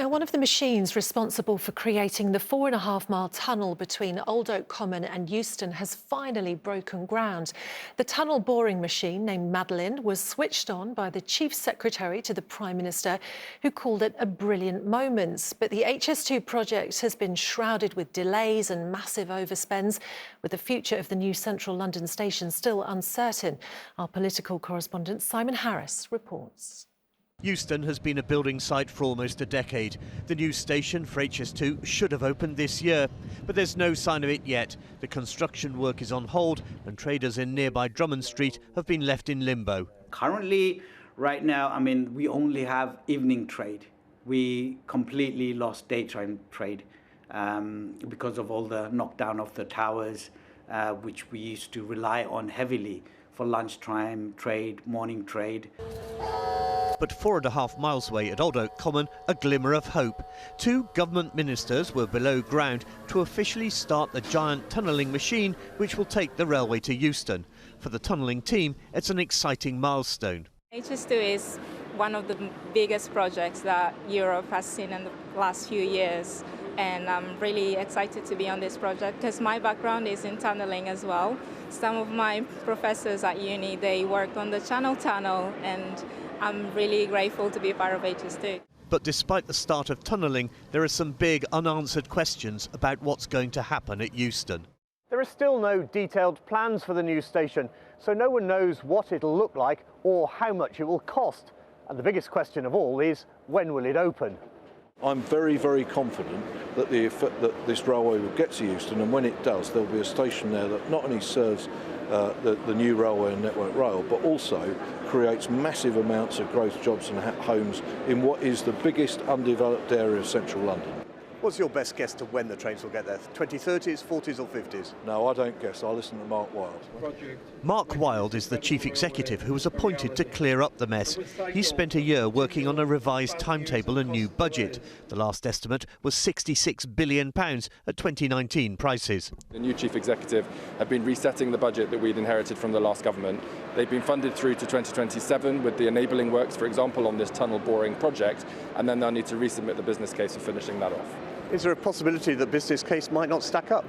Now, one of the machines responsible for creating the 4.5-mile tunnel between Old Oak Common and Euston has finally broken ground. The tunnel boring machine, named Madeline, was switched on by the Chief Secretary to the Prime Minister, who called it a brilliant moment. But the HS2 project has been shrouded with delays and massive overspends, with the future of the new central London station still uncertain. Our political correspondent Simon Harris reports. Euston has been a building site for almost a decade. The new station for HS2 should have opened this year, but there's no sign of it yet. The construction work is on hold and traders in nearby Drummond Street have been left in limbo. Currently, right now, we only have evening trade. We completely lost daytime trade because of all the knockdown of the towers, which we used to rely on heavily for lunchtime trade, morning trade. But 4.5 miles away at Old Oak Common, a glimmer of hope. Two government ministers were below ground to officially start the giant tunnelling machine which will take the railway to Euston. For the tunnelling team, it's an exciting milestone. HS2 is one of the biggest projects that Europe has seen in the last few years. And I'm really excited to be on this project because my background is in tunnelling as well. Some of my professors at uni, they worked on the Channel Tunnel, and I'm really grateful to be a part of HS2. But despite the start of tunnelling, there are some big unanswered questions about what's going to happen at Euston. There are still no detailed plans for the new station, so no one knows what it'll look like or how much it will cost. And the biggest question of all is, when will it open? I'm very, very confident that this railway will get to Euston, and when it does, there'll be a station there that not only serves the new railway and Network Rail, but also creates massive amounts of growth, jobs and homes in what is the biggest undeveloped area of central London. What's your best guess to when the trains will get there? 2030s, 40s or 50s? No, I don't guess. I'll listen to Mark Wilde. Mark Wilde is the chief executive who was appointed to clear up the mess. He spent a year working on a revised timetable and new budget. The last estimate was £66 billion at 2019 prices. The new chief executive have been resetting the budget that we'd inherited from the last government. They've been funded through to 2027 with the enabling works, for example, on this tunnel boring project, and then they'll need to resubmit the business case for finishing that off. Is there a possibility that business case might not stack up?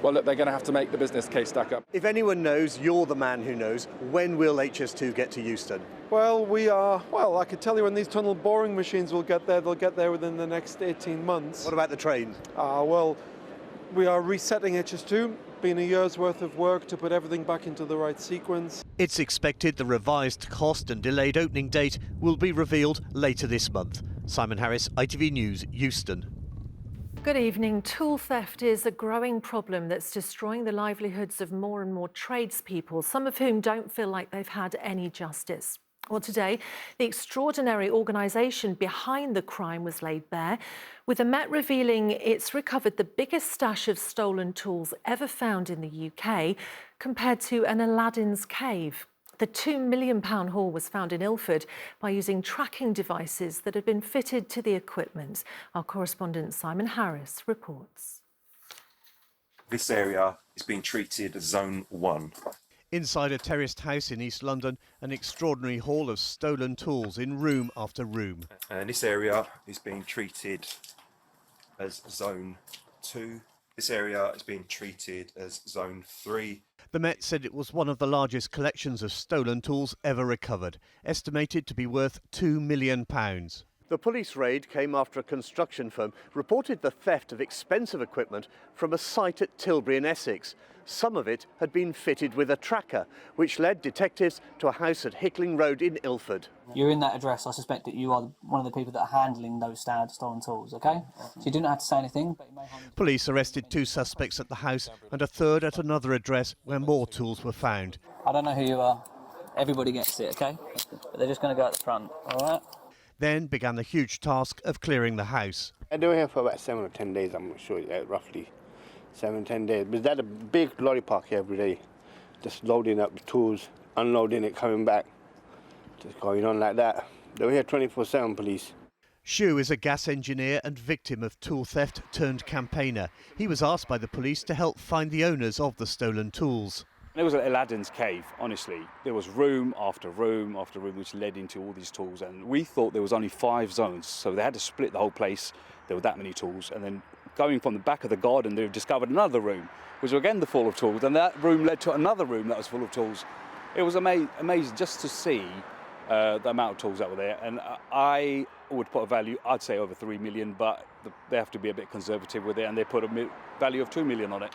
Well, look, they're going to have to make the business case stack up. If anyone knows, you're the man who knows. When will HS2 get to Euston? Well, I could tell you when these tunnel boring machines will get there. They'll get there within the next 18 months. What about the trains? Well, we are resetting HS2. Been a year's worth of work to put everything back into the right sequence. It's expected the revised cost and delayed opening date will be revealed later this month. Simon Harris, ITV News, Euston. Good evening. Tool theft is a growing problem that's destroying the livelihoods of more and more tradespeople, some of whom don't feel like they've had any justice. Well, today, the extraordinary organisation behind the crime was laid bare, with the Met revealing it's recovered the biggest stash of stolen tools ever found in the UK, compared to an Aladdin's cave. The £2 million haul was found in Ilford by using tracking devices that had been fitted to the equipment. Our correspondent Simon Harris reports. This area is being treated as Zone 1. Inside a terraced house in East London, an extraordinary haul of stolen tools in room after room. And this area is being treated as Zone 2. This area is being treated as Zone 3. The Met said it was one of the largest collections of stolen tools ever recovered, estimated to be worth £2 million. The police raid came after a construction firm reported the theft of expensive equipment from a site at Tilbury in Essex. Some of it had been fitted with a tracker, which led detectives to a house at Hickling Road in Ilford. You're in that address. I suspect that you are one of the people that are handling those stolen tools, OK? So you didn't have to say anything, but you may have... Police arrested 2 suspects at the house and a third at another address where more tools were found. I don't know who you are. Everybody gets it, OK? But they're just going to go at the front, all right? Then began the huge task of clearing the house. They were here for about 7 or 10 days, I'm not sure, roughly 7, 10 days. But there's a big lorry park here every day, just loading up the tools, unloading it, coming back, just going on like that. They were here 24/7, police. Shu is a gas engineer and victim of tool theft turned campaigner. He was asked by the police to help find the owners of the stolen tools. It was Aladdin's cave, honestly. There was room after room after room which led into all these tools, and we thought there was only 5 zones, so they had to split the whole place. There were that many tools, and then going from the back of the garden they discovered another room which was again full of tools, and that room led to another room that was full of tools. It was amazing just to see the amount of tools that were there, and I would put a value, I'd say over 3 million, but they have to be a bit conservative with it, and they put a value of 2 million on it.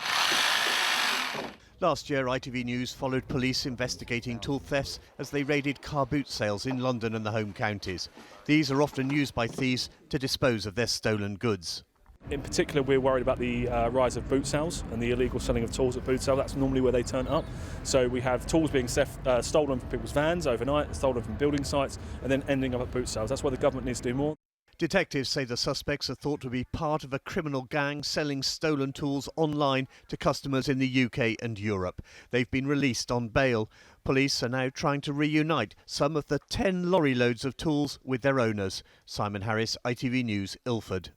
Last year, ITV News followed police investigating tool thefts as they raided car boot sales in London and the home counties. These are often used by thieves to dispose of their stolen goods. In particular, we're worried about the rise of boot sales and the illegal selling of tools at boot sales. That's normally where they turn up. So we have tools being stolen from people's vans overnight, stolen from building sites, and then ending up at boot sales. That's why the government needs to do more. Detectives say the suspects are thought to be part of a criminal gang selling stolen tools online to customers in the UK and Europe. They've been released on bail. Police are now trying to reunite some of the 10 lorry loads of tools with their owners. Simon Harris, ITV News, Ilford.